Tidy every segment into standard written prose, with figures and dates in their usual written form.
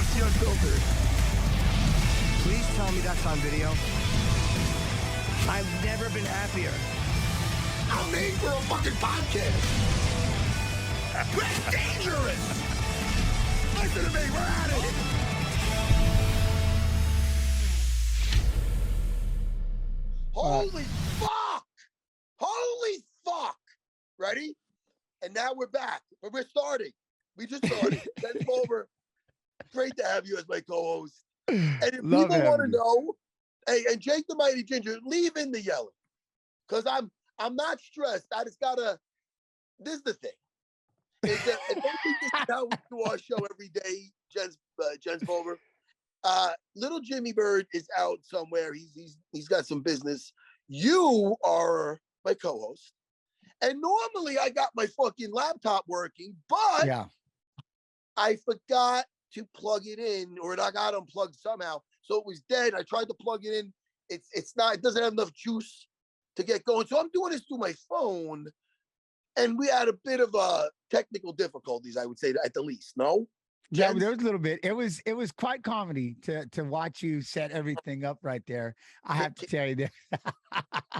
UFC Unfiltered. Please tell me that's on video. I've never been happier. I'm made for a fucking podcast. We're dangerous. Listen to me. We're at it. Holy fuck. Holy fuck. Ready? And now we're back. But we're starting. We just started. That's over. Great to have you as my co-host. And if Love people want to having you. know, hey, and Jake the Mighty Ginger, leave in the yelling. Because I'm not stressed. I just gotta, this is the thing. Is that I don't think this is how we do our show every day, Jens Pulver. Little Jimmy Bird is out somewhere. He's got some business. You are my co-host. And normally I got my fucking laptop working, but Yeah. I forgot to plug it in, or I got unplugged somehow. So it was dead. I tried to plug it in. It doesn't have enough juice to get going. So I'm doing this through my phone. And we had a bit of technical difficulties, I would say, at the least. No? Yeah, Jens? there was a little bit. It was quite comedy to watch you set everything up right there. I have to tell you that.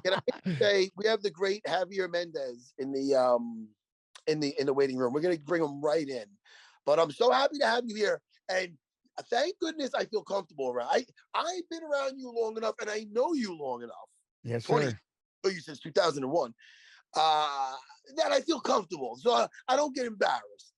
Can I say we have the great Javier Mendez in the waiting room. We're gonna bring him right in. But I'm so happy to have you here. And thank goodness I feel comfortable around. I've been around you long enough, and I know you long enough. Yes, 20, sir. know you since 2001. That I feel comfortable. So I don't get embarrassed.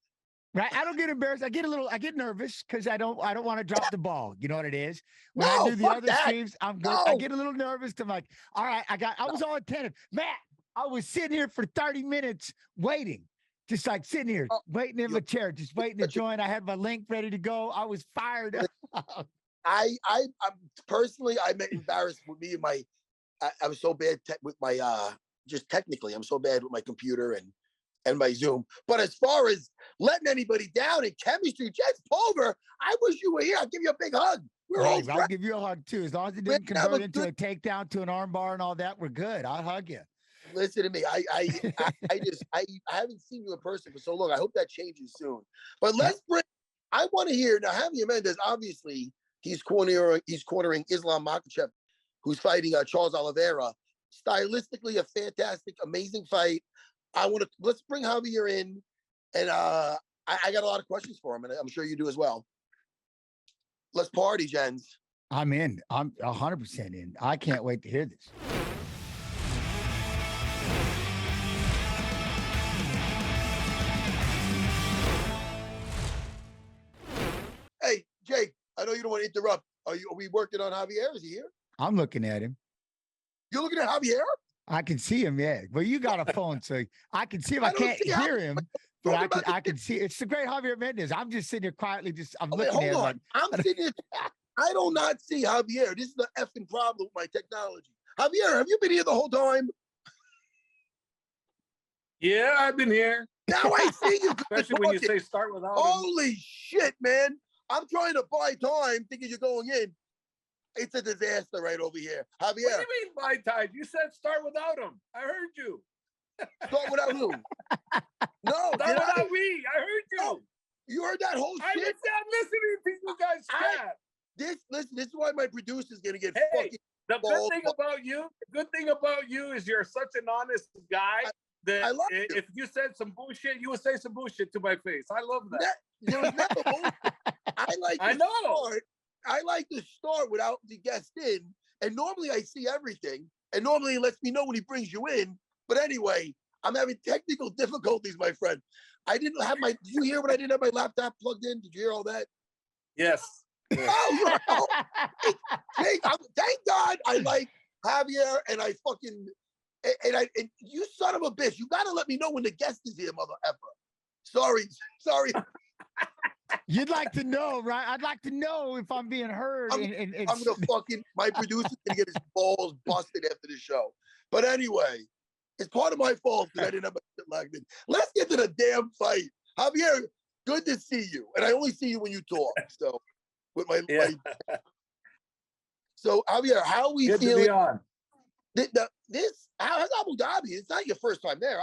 Right. I don't get embarrassed. I get nervous because I don't want to drop the ball. You know what it is? When No, I do the fuck other that. streams, I'm good. No. I get a little nervous. I'm like, all right, I was all attentive. Matt, I was sitting here for 30 minutes waiting. Just like sitting here, waiting in my chair, just waiting to join. I had my link ready to go. I was fired up. I'm personally, I'm embarrassed with me and my. I was so bad with my just technically, I'm so bad with my computer and my Zoom. But as far as letting anybody down in chemistry, Jens Pulver, I wish you were here. I'll give you a big hug. We're all I'll give you a hug too. As long as it didn't convert into a takedown to an armbar and all that, we're good. I'll hug you. Listen to me. I haven't seen you in person for so long. I hope that changes soon. But I want to hear now. Javier Mendez, obviously, he's cornering Islam Makhachev, who's fighting Charles Oliveira. Stylistically, a fantastic, amazing fight. Let's bring Javier in, and I got a lot of questions for him, and I'm sure you do as well. Let's party, Jens. I'm in. I'm 100% in. I can't wait to hear this. Hey, Jake, I know you don't want to interrupt. Are we working on Javier? Is he here? I'm looking at him. You're looking at Javier? I can see him, yeah. Well, you got a phone, so I can see him. I can't hear him, but I can see. It's the great Javier Mendez. I'm just sitting here quietly, I'm looking at him. Hold on. I'm sitting here. I do not see Javier. This is the effing problem with my technology. Javier, have you been here the whole time? Yeah, I've been here. Now I see you. Especially when you say start without him. Holy shit, man. I'm trying to buy time thinking you're going in. It's a disaster right over here. Javier. What do you mean buy time? You said start without him. I heard you. Start without who? No. Start without me. I heard you. No. You heard that whole shit? I'm listening to you guys chat. This is why my producer's going to get fucking the good thing about you is you're such an honest guy that if you said some bullshit, you would say some bullshit to my face. I love that. There was never bullshit. I like to start without the guest in, and normally I see everything, and normally he lets me know when he brings you in. But anyway, I'm having technical difficulties, my friend. Did you hear when I didn't have my laptop plugged in? Did you hear all that? Yes. Oh, Jake, thank God I like Javier, and I fucking, and you son of a bitch, you gotta let me know when the guest is here, mother effer. Sorry. You'd like to know, right? I'd like to know if I'm being heard. I'm gonna my producer's gonna get his balls busted after the show. But anyway, it's part of my fault because I didn't have my shit locked in. Let's get to the damn fight. Javier, good to see you. And I only see you when you talk. So with my So Javier, how are we good feeling? To be on. How's Abu Dhabi? It's not your first time there,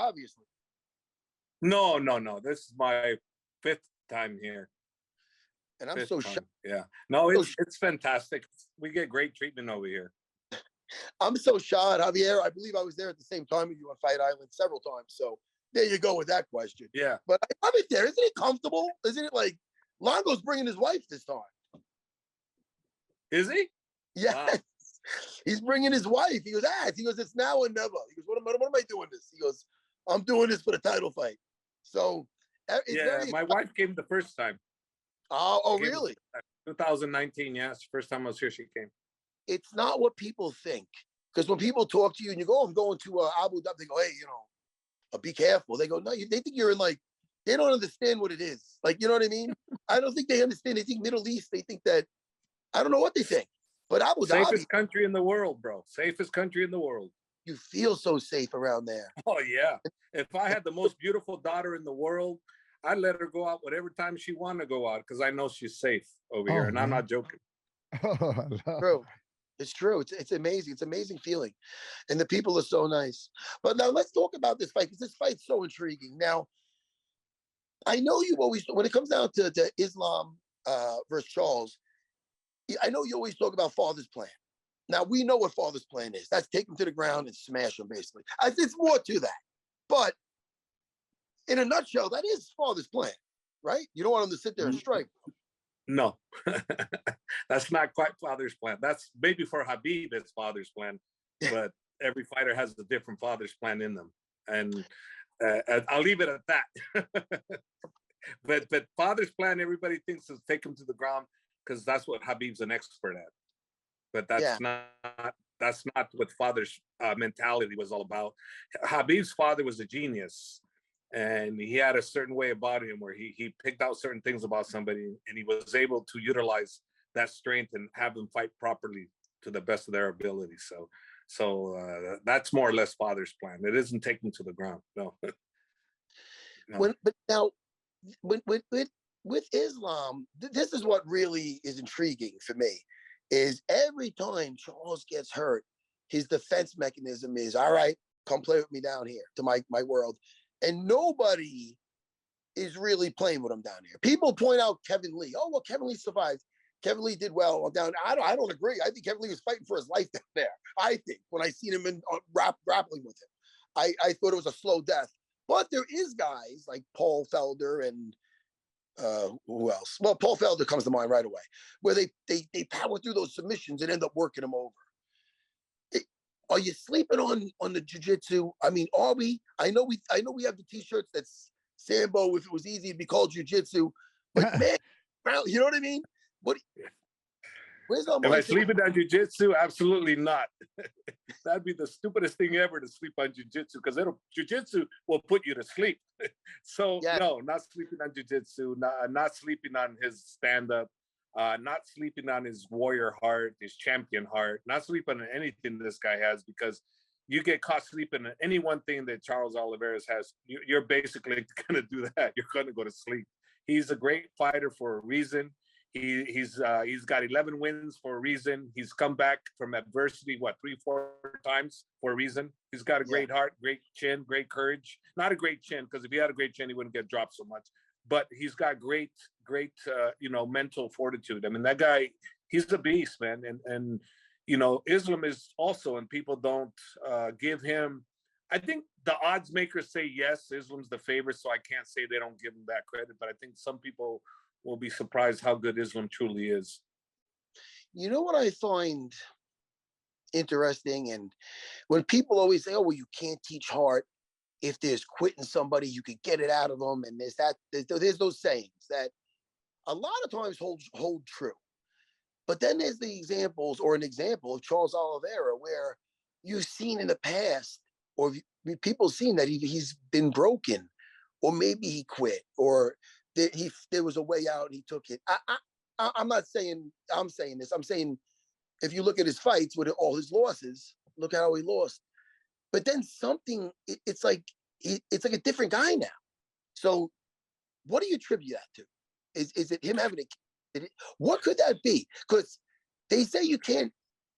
And I'm so shocked. Yeah. No, it's fantastic. We get great treatment over here. I'm so shocked, Javier. I believe I was there at the same time as you on Fight Island several times. So there you go with that question. Yeah. But I love it there. Isn't it comfortable? Isn't it like Longo's bringing his wife this time? Is he? Yes. Wow. He's bringing his wife. He goes, He goes, it's now or never. He goes, what am I doing this? He goes, I'm doing this for the title fight. So my wife came the first time. Oh, really? 2019, yes. First time I was here, she came. It's not what people think. Because when people talk to you and you go, I'm going to Abu Dhabi, they go, hey, be careful. They go, no, they think you're in they don't understand what it is. You know what I mean? I don't think they understand. They think Middle East. They think that, I don't know what they think. But Abu Dhabi. Safest country in the world, bro. Safest country in the world. You feel so safe around there. Oh, yeah. If I had the most beautiful daughter in the world, I'd let her go out whatever time she wanted to go out because I know she's safe over here. And I'm not joking. True. It's true. It's amazing. It's an amazing feeling. And the people are so nice. But now let's talk about this fight because this fight's so intriguing. Now, I know you always, when it comes down to Islam versus Charles, I know you always talk about father's plan. Now, we know what father's plan is. That's take him to the ground and smash him, basically. It's more to that. But in a nutshell, that is father's plan, right? You don't want him to sit there and strike. No, that's not quite father's plan. That's maybe for Khabib, it's father's plan. But every fighter has a different father's plan in them. And I'll leave it at that. But father's plan, everybody thinks is take him to the ground because that's what Khabib's an expert at. But that's not what father's mentality was all about. Khabib's father was a genius, and he had a certain way about him where he picked out certain things about somebody, and he was able to utilize that strength and have them fight properly to the best of their ability. So that's more or less father's plan. It isn't taking to the ground. No. No. But now, with Islam, this is what really is intriguing for me. Is every time Charles gets hurt, his defense mechanism is, all right, come play with me down here to my world. And nobody is really playing with him down here. People point out Kevin Lee. Oh, well, Kevin Lee survived. Kevin Lee did well down. I don't agree. I think Kevin Lee was fighting for his life down there. I think when I seen him grappling with him, I thought it was a slow death. But there is guys like Paul Felder and who else? Well, Paul Felder comes to mind right away, where they power through those submissions and end up working them over. Are you sleeping on the jiu-jitsu? I mean, are we? I know we have the t-shirts that's Sambo. If it was easy, it'd be called jiu-jitsu. But man, you know what I mean? Where's all my? Am I sleeping on jiu-jitsu? Absolutely not. That'd be the stupidest thing ever to sleep on jiu-jitsu because jiu-jitsu will put you to sleep. So no, not sleeping on jiu-jitsu, not sleeping on his stand-up, not sleeping on his warrior heart, his champion heart, not sleeping on anything this guy has because you get caught sleeping on any one thing that Charles Oliveira has, you're basically going to do that. You're going to go to sleep. He's a great fighter for a reason. He's got 11 wins for a reason. He's come back from adversity, 3-4 times for a reason. He's got a great heart, great chin, great courage. Not a great chin, because if he had a great chin, he wouldn't get dropped so much. But he's got great, mental fortitude. I mean, that guy, he's a beast, man. And Islam is also, and people don't give him. I think the odds makers say yes, Islam's the favorite, so I can't say they don't give him that credit. But I think some people will be surprised how good Islam truly is. You know what I find interesting? And when people always say, oh, well, you can't teach heart. If there's quitting somebody, you could get it out of them. And there's those sayings that a lot of times hold true. But then there's the examples or an example of Charles Oliveira where you've seen in the past or people seen that he's been broken or maybe he quit or there was a way out and he took it. I'm not saying I'm saying this. I'm saying if you look at his fights with all his losses, look how he lost. But then it's like a different guy now. So what do you attribute that to? Is it him having a kid? What could that be? Because they say you can't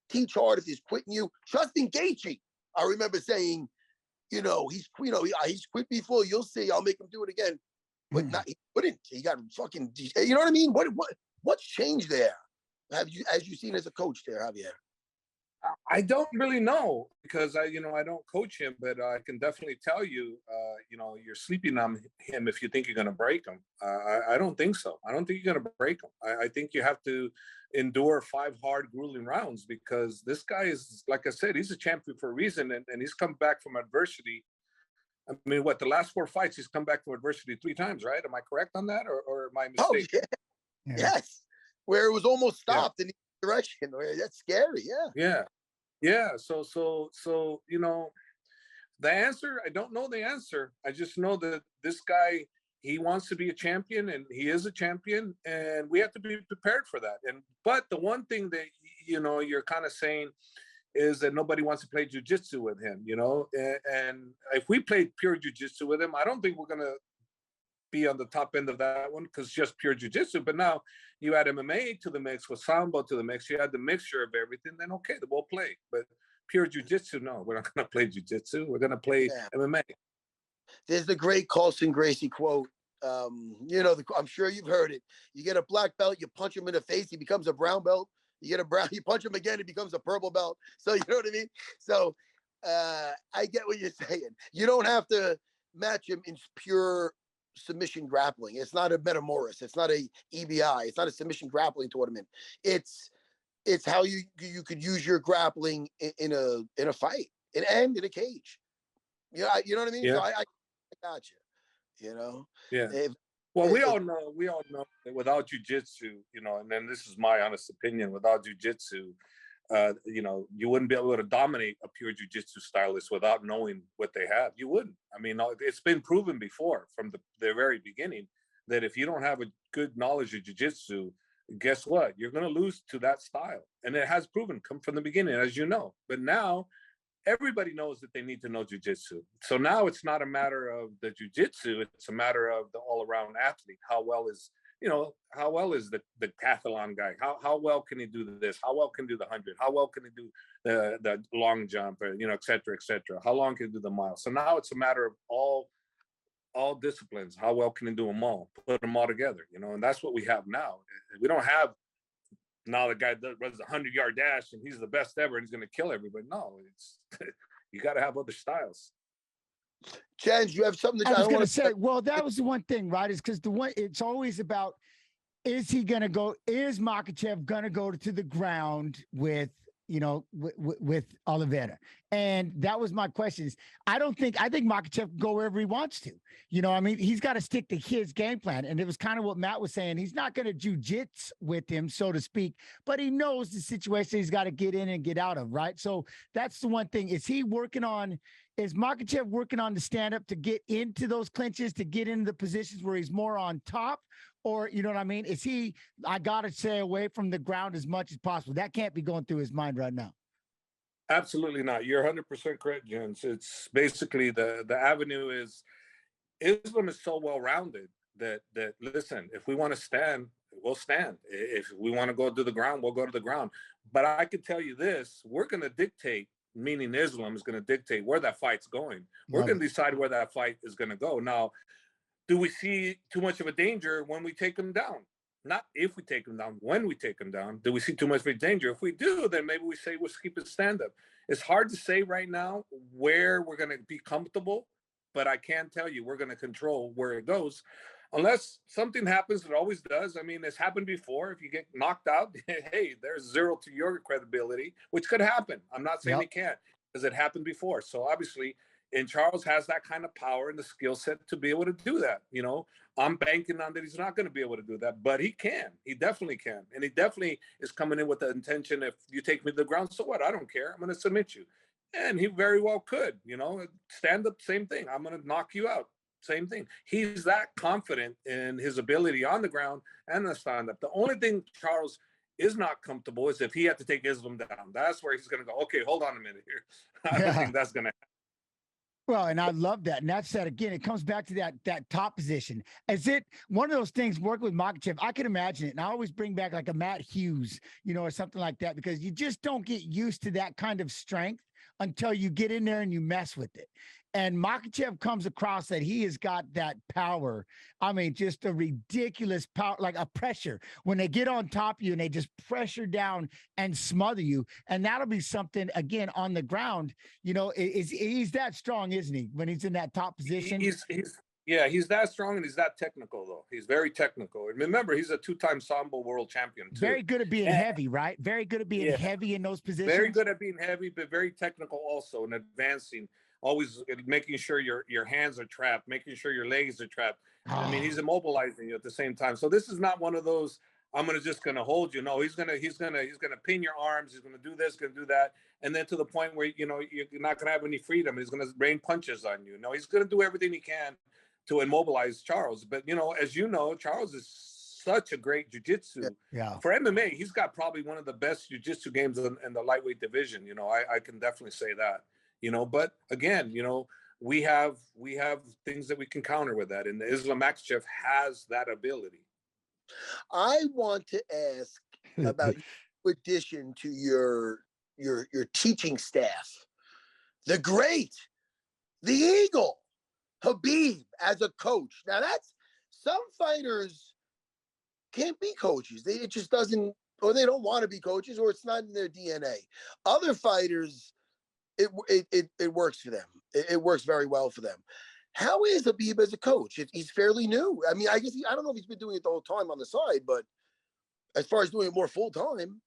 teach hard if he's quitting you. Justin Gaethje, I remember saying, he's quit before. You'll see. I'll make him do it again. But not, he couldn't. He got fucking. You know what I mean? What's changed there? As you seen as a coach there, Javier? I don't really know because I don't coach him, but I can definitely tell you, you're sleeping on him if you think you're going to break him. I don't think so. I don't think you're going to break him. I think you have to endure 5 hard, grueling rounds because this guy is, like I said, he's a champion for a reason, and he's come back from adversity. I mean, the last 4 fights, he's come back from adversity 3 times, right? Am I correct on that, or am I mistaken? Oh, yeah. Yes, where it was almost stopped in the direction. That's scary, Yeah. So the answer, I don't know the answer. I just know that this guy, he wants to be a champion, and he is a champion, and we have to be prepared for that. But the one thing that you're kind of saying is that nobody wants to play jiu-jitsu with him, and if we played pure jiu-jitsu with him, I don't think we're going to be on the top end of that one because just pure jiu-jitsu. But now you add MMA to the mix, with sambo to the mix, you add the mixture of everything, then okay, we'll play. But pure jiu-jitsu, no, we're not going to play jiu-jitsu. We're going to play MMA. There's the great Carlson Gracie quote. I'm sure you've heard it. You get a black belt, you punch him in the face, he becomes a brown belt. You get a brown, you punch him again, he becomes a purple belt. So you know what I mean? So I get what you're saying. You don't have to match him in pure submission grappling. It's not a Metamoris. It's not a EBI. It's not a submission grappling tournament. It's how you could use your grappling in a fight and in a cage. You know what I mean? Yeah. So I got you. Yeah. Well, we all know that without jiu-jitsu, and then this is my honest opinion, without jiu-jitsu, you wouldn't be able to dominate a pure jiu-jitsu stylist without knowing what they have. You wouldn't. I mean, it's been proven before from the very beginning that if you don't have a good knowledge of jiu-jitsu, guess what? You're going to lose to that style. And it has proven come from the beginning, as you know. But now everybody knows that they need to know jiu-jitsu. So now it's not a matter of the jiu-jitsu, it's a matter of the all-around athlete. How well is the decathlon guy? How well can he do this? How well can he do the 100? How well can he do the long jump, et cetera, et cetera? How long can he do the mile? So now it's a matter of all disciplines. How well can he do them all? Put them all together, and that's what we have now. We don't have now the guy that runs the 100-yard dash and he's the best ever and he's going to kill everybody. No, it's you got to have other styles. Jens, you have something that I was going to say. Well, that was the one thing, right? Is because it's always about is Makhachev going to go to the ground with with Oliveira? And that was my question. I think Makhachev can go wherever he wants to. I mean, he's got to stick to his game plan. And it was kind of what Matt was saying. He's not going to jiu-jitsu with him, so to speak, but he knows the situation he's got to get in and get out of, right? So that's the one thing. Is Makhachev working on the stand-up to get into those clinches, to get into the positions where he's more on top? Or, you know what I mean? I got to stay away from the ground as much as possible. That can't be going through his mind right now. Absolutely not. You're 100% correct, Jens. It's basically the avenue is Islam is so well-rounded that listen, if we want to stand, we'll stand. If we want to go to the ground, we'll go to the ground. But I can tell you this, we're going to dictate, meaning Islam is going to dictate where that fight's going. We're going to decide where that fight is going to go. Now, do we see too much of a danger when we take them down? Not if we take them down, when we take them down. Do we see too much of a danger? If we do, then maybe we say we'll keep it stand-up. It's hard to say right now where we're going to be comfortable, but I can tell you we're going to control where it goes. Unless something happens, it always does. I mean, it's happened before. If you get knocked out, hey, there's zero to your credibility, which could happen. I'm not saying it can't, because it happened before. So obviously, and Charles has that kind of power and the skill set to be able to do that. I'm banking on that he's not going to be able to do that, but he can. He definitely can. And he definitely is coming in with the intention, if you take me to the ground, so what? I don't care. I'm going to submit you. And he very well could, stand up, same thing. I'm going to knock you out. Same thing. He's that confident in his ability on the ground and the stand up. The only thing Charles is not comfortable is if he had to take Islam down. That's where he's going to go, okay, hold on a minute here. I don't think that's going to happen. Well, and I love that. And that's that again, it comes back to that top position. Is it one of those things working with Makhachev? I can imagine it. And I always bring back like a Matt Hughes, or something like that, because you just don't get used to that kind of strength until you get in there and you mess with it. And Makhachev comes across that he has got that power. I mean, just a ridiculous power, like a pressure when they get on top of you and they just pressure down and smother you. And that'll be something, again, on the ground, you know, he's that strong, isn't he? When he's in that top position. He's that strong and he's that technical, though. He's very technical. And remember, he's a two-time Sambo world champion, too. Very good at being heavy, right? Very good at being heavy in those positions. Very good at being heavy, but very technical also and advancing, always making sure your hands are trapped, making sure your legs are trapped. I mean, he's immobilizing you at the same time. So this is not one of those, I'm gonna hold you. No, he's gonna pin your arms. He's gonna do this, gonna do that, and then to the point where you're not gonna have any freedom. He's gonna rain punches on you. No, he's gonna do everything he can to immobilize Charles. But as you know, Charles is such a great jiu-jitsu. Yeah. For MMA, he's got probably one of the best jiu-jitsu games in the lightweight division. I can definitely say that. But again, we have things that we can counter with that, and Islam Makhachev has that ability. I want to ask about your addition to your teaching staff, the Eagle, Khabib as a coach. Now that's some fighters can't be coaches. It just doesn't, or they don't want to be coaches, or it's not in their DNA. Other fighters, it works for them. It works very well for them. How is Khabib as a coach? He's fairly new. I mean, I guess I don't know if he's been doing it the whole time on the side, but as far as doing it more full time,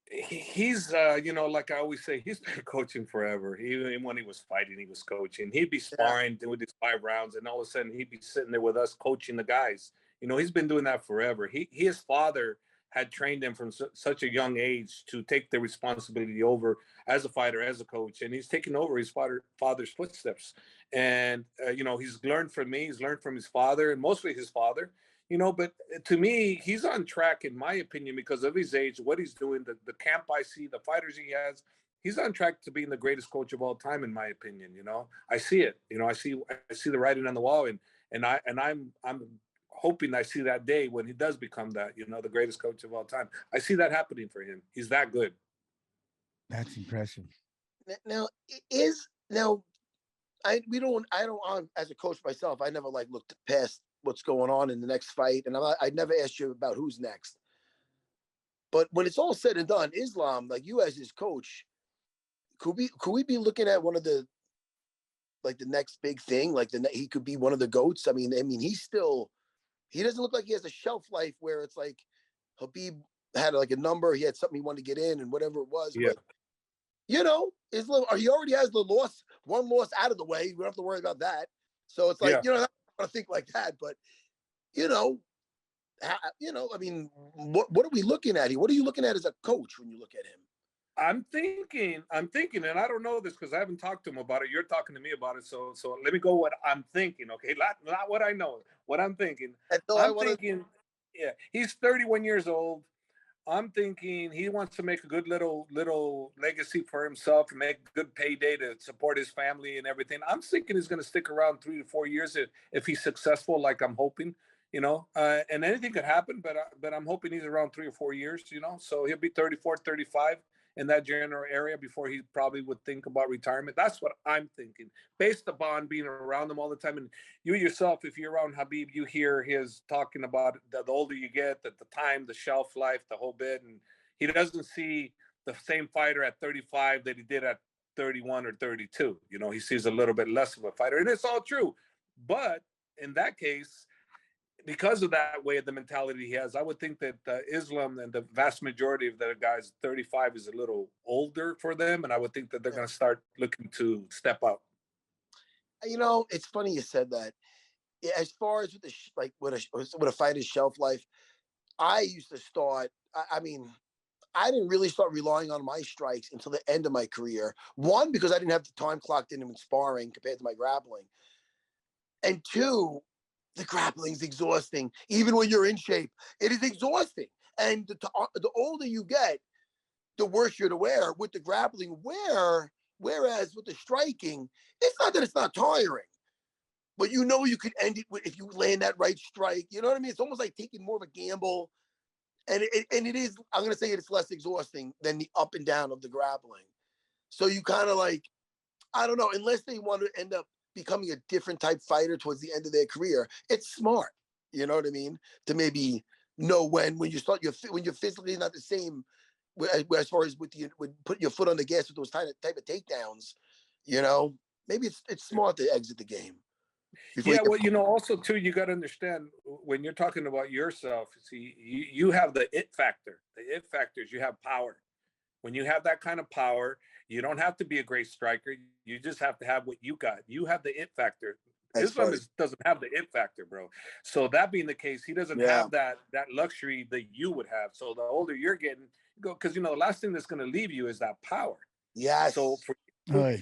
he's like I always say, he's been coaching forever. Even when he was fighting, he was coaching. He'd be sparring with his 5 rounds, and all of a sudden he'd be sitting there with us coaching the guys. He's been doing that forever. His father had trained him from such a young age to take the responsibility over as a fighter, as a coach, and he's taken over his father's footsteps. And he's learned from me. He's learned from his father, and mostly his father. But to me, he's on track, in my opinion, because of his age, what he's doing, the camp I see, the fighters he has. He's on track to being the greatest coach of all time, in my opinion. I see it. I see the writing on the wall, and I'm hoping I see that day when he does become that, the greatest coach of all time. I see that happening for him. He's that good. That's impressive. Now, I don't as a coach myself, I never looked past what's going on in the next fight, and I never asked you about who's next. But when it's all said and done, Islam, like you as his coach, could we be looking at one of the the next big thing? He could be one of the GOATs. I mean, he doesn't look like he has a shelf life where it's like Khabib had a number, he had something he wanted to get in and whatever it was. Yeah. But Islam, he already has one loss out of the way. We don't have to worry about that. So it's I don't want to think like that, but I mean, what are we looking at here? What are you looking at as a coach when you look at him? I'm thinking, and I don't know this because I haven't talked to him about it. You're talking to me about it, so let me go what I'm thinking, okay? Not what I know, what I'm thinking. He's 31 years old. I'm thinking he wants to make a good little legacy for himself and make a good payday to support his family and everything. I'm thinking he's going to stick around 3 to 4 years if he's successful, like I'm hoping. And anything could happen, but I'm hoping he's around 3 or 4 years. So he'll be 34, 35. In that general area before he probably would think about retirement. That's what I'm thinking, based upon being around him all the time. And you yourself, if you're around Khabib, you hear his talking about the older you get, the time, the shelf life, the whole bit. And he doesn't see the same fighter at 35 that he did at 31 or 32. He sees a little bit less of a fighter, and it's all true. But in that case, because of that way of the mentality he has, I would think that Islam and the vast majority of the guys 35 is a little older for them, and I would think that they're going to start looking to step up. It's funny you said that. As far as with a fighter's shelf life, I used to start. I didn't really start relying on my strikes until the end of my career. One, because I didn't have the time clocked in sparring compared to my grappling, and two, the grappling's exhausting. Even when you're in shape, it is exhausting. And the older you get, the worse you're to wear with the grappling. Whereas with the striking, it's not that it's not tiring, but you could end it if you land that right strike. You know what I mean? It's almost like taking more of a gamble. And it is, I'm going to say it's less exhausting than the up and down of the grappling. So you kind of I don't know, unless they want to end up becoming a different type fighter towards the end of their career, it's smart. You know what I mean? To maybe know when you start when you're physically not the same as far as with putting your foot on the gas with those type of takedowns. You know, maybe it's smart to exit the game. Yeah, well, also too, you got to understand when you're talking about yourself. See, you have the it factor. The it factor is you have power. When you have that kind of power, you don't have to be a great striker. You just have to have what you got. You have the it factor. Islam doesn't have the it factor, bro. So that being the case, he doesn't have that luxury that you would have. So the older you're getting, because the last thing that's going to leave you is that power. Yeah. So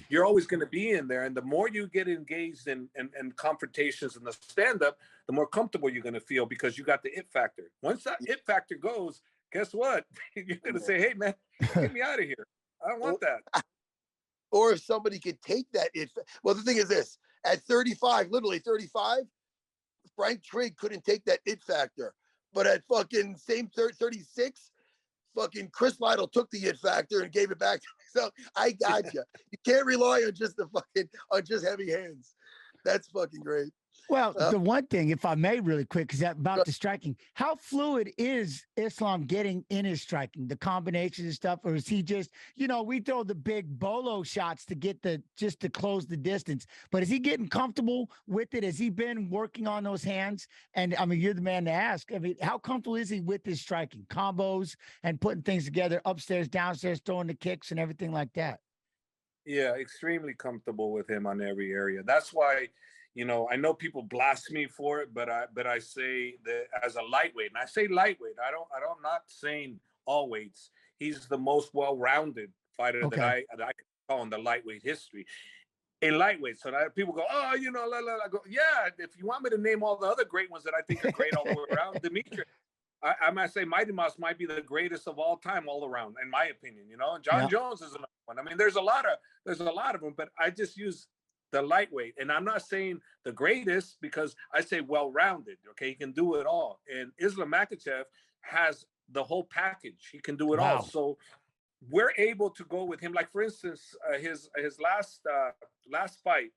you're always going to be in there, and the more you get engaged in confrontations and the stand-up, the more comfortable you're going to feel because you got the it factor. Once that it factor goes, guess what? You're going to say, hey, man, get me out of here. I don't want that. Or if somebody could take that well, the thing is this. At 35, literally 35, Frank Trigg couldn't take that it factor. But at fucking same 36, fucking Chris Lytle took the it factor and gave it back to me. So I got you. You can't rely on just on just heavy hands. That's fucking great. Well, the one thing, if I may, really quick, is that about the striking. How fluid is Islam getting in his striking, the combinations and stuff, or is he just, we throw the big bolo shots to get just to close the distance, but is he getting comfortable with it? Has he been working on those hands? And I mean, you're the man to ask. I mean, how comfortable is he with his striking combos and putting things together, upstairs, downstairs, throwing the kicks and everything like that? Yeah, extremely comfortable with him on every area. That's why. I know people blast me for it, but I say that as a lightweight, and I say lightweight. I'm not saying all weights. He's the most well-rounded fighter that I can call in the lightweight history. A lightweight, so that people go, oh, I go, yeah. If you want me to name all the other great ones that I think are great all the way around, Dimitri, I might say Mighty Mouse might be the greatest of all time, all around, in my opinion. And John Jones is another one. I mean, there's a lot of them, but I just use the lightweight, and I'm not saying the greatest because I say well-rounded. Okay, he can do it all, and Islam Makhachev has the whole package. He can do it all. So we're able to go with him. Like for instance, his last fight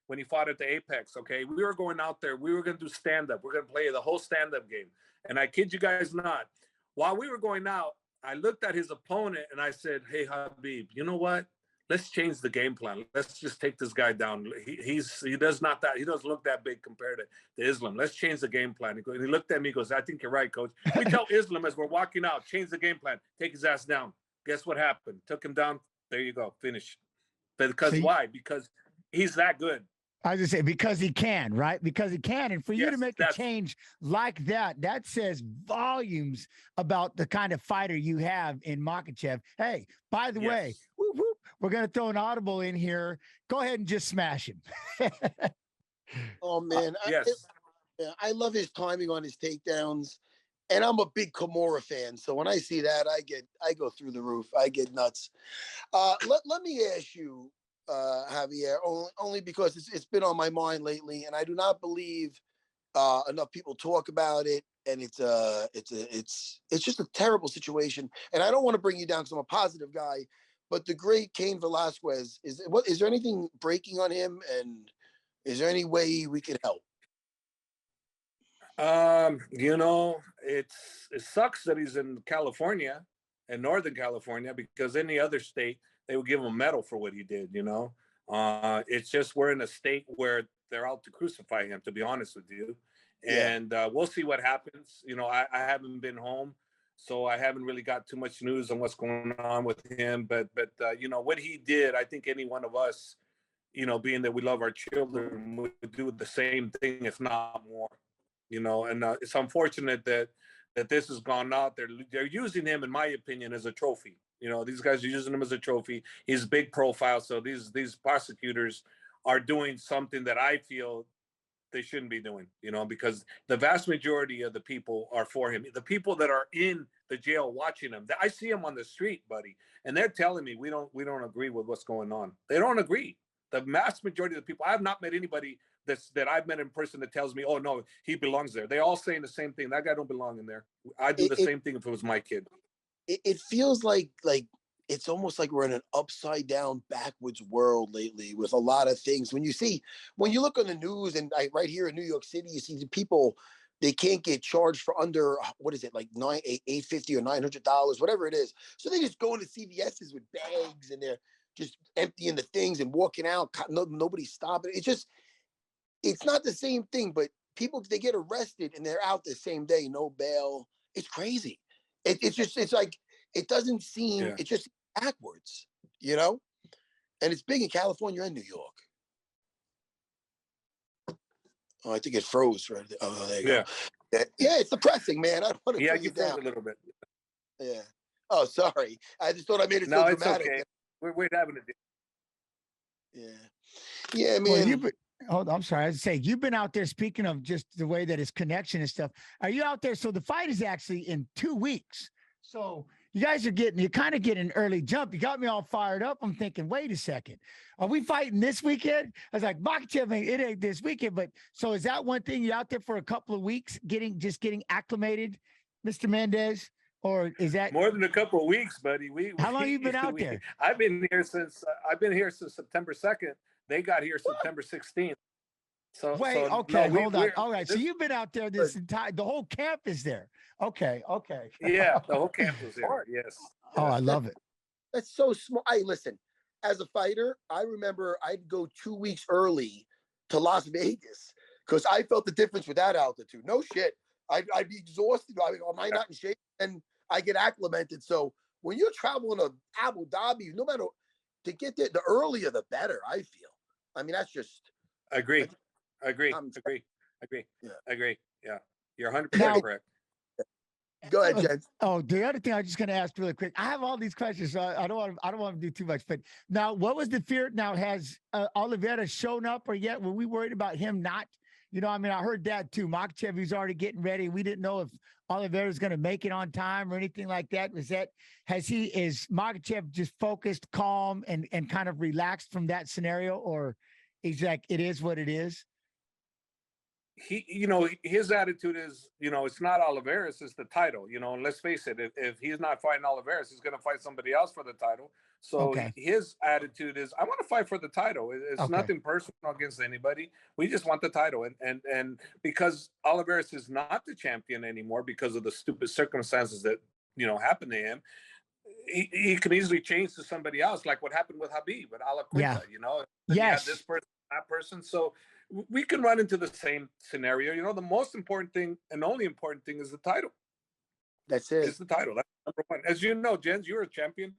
when he fought at the Apex. Okay, we were going out there. We were going to do stand-up. We're going to play the whole stand-up game. And I kid you guys not, while we were going out, I looked at his opponent and I said, "Hey, Khabib, you know what? Let's change the game plan. Let's just take this guy down. He doesn't look that big compared to Islam. Let's change the game plan." He looked at me, goes, "I think you're right, coach." We tell Islam as we're walking out, change the game plan, take his ass down. Guess what happened? Took him down. There you go, finish. Because why? Because he's that good. I was just say because he can, right? Because he can, and for you to make a change like that says volumes about the kind of fighter you have in Makhachev. Hey, by the way, whoop, whoop, we're going to throw an audible in here. Go ahead and just smash him. Oh man, I love his timing on his takedowns, and I'm a big Kimura fan. So when I see that, I go through the roof. I get nuts. Let me ask you, Javier, only because it's been on my mind lately, and I do not believe enough people talk about it, and it's just a terrible situation. And I don't want to bring you down because I'm a positive guy, but the great Cain Velasquez, is there anything breaking on him, and is there any way we can help? It sucks that he's in California, in Northern California, because any other state, they would give him a medal for what he did, It's just we're in a state where they're out to crucify him, to be honest with you. And we'll see what happens. I haven't been home, so I haven't really got too much news on what's going on with him. But what he did, I think any one of us, being that we love our children, would do the same thing, if not more. And it's unfortunate that this has gone out. They're using him, in my opinion, as a trophy. These guys are using him as a trophy. He's big profile, so these prosecutors are doing something that I feel they shouldn't be doing. Because the vast majority of the people are for him. The people that are in the jail watching him, I see them on the street, buddy, and they're telling me we don't agree with what's going on. They don't agree. The vast majority of the people, I have not met anybody that I've met in person that tells me, "Oh no, he belongs there." They all saying the same thing. That guy don't belong in there. I do the same thing if it was my kid. It feels like it's almost like we're in an upside down, backwards world lately with a lot of things. When you look on the news and right here in New York City, you see the people, they can't get charged for under, what is it, like $850 or $900, whatever it is. So they just go into CVS's with bags and they're just emptying the things and walking out. Nobody's stopping. It's not the same thing, but people, they get arrested and they're out the same day, no bail. It's crazy. It's like, it doesn't seem, it's just backwards, you know? And it's big in California and New York. Oh, I think it froze right there. Oh, there you go. Yeah, it's depressing, man. I don't want to bring you down a little bit. Yeah. Oh, sorry. I just thought I made it so dramatic. It's okay. We're having a Yeah. Yeah, man. Well, I'm sorry. I was say you've been out there, speaking of just the way that it's connection and stuff. Are you out there? So the fight is actually in 2 weeks. So you guys are kind of getting an early jump. You got me all fired up. I'm thinking, wait a second. Are we fighting this weekend? I was like, Makhachev, it ain't this weekend. But so is that one thing, you're out there for a couple of weeks getting acclimated, Mr. Mendez? Or is that more than a couple of weeks, buddy? How long have you been out there? I've been here since September 2nd. They got here September 16th. So wait, okay, hold on. All right, so you've been out there the whole camp is there. Okay. Yeah, the whole camp was there. Yes. Oh, I love it. That's so small. Listen, as a fighter, I remember I'd go 2 weeks early to Las Vegas because I felt the difference with that altitude. No shit. I'd be exhausted. Am I not in shape? And I get acclimated. So when you're traveling to Abu Dhabi, no matter, to get there, the earlier the better, I feel. I mean, that's just. Agree. Yeah. You're 100% correct. Go ahead, Jen. Oh, the other thing I'm just going to ask really quick. I have all these questions, so I don't want to do too much. But now, what was the fear? Now, has Oliveira shown up or yet? Were we worried about him not? You know, I mean, I heard that too. Makhachev, he's already getting ready. We didn't know if Oliveira is going to make it on time or anything like that. Is Makhachev just focused, calm, and kind of relaxed from that scenario, or he's like, it is what it is? His attitude is, it's not Oliveira, it's the title, and let's face it, if he's not fighting Oliveira, he's going to fight somebody else for the title. So his attitude is, I want to fight for the title. It's nothing personal against anybody. We just want the title. And because Oliveira is not the champion anymore because of the stupid circumstances that, happened to him, he can easily change to somebody else, like what happened with Khabib, with Alaquita, He had this person, that person. So we can run into the same scenario. The most important thing and only important thing is the title. That's it. It's the title. That's number one. As you know, Jens, you're a champion.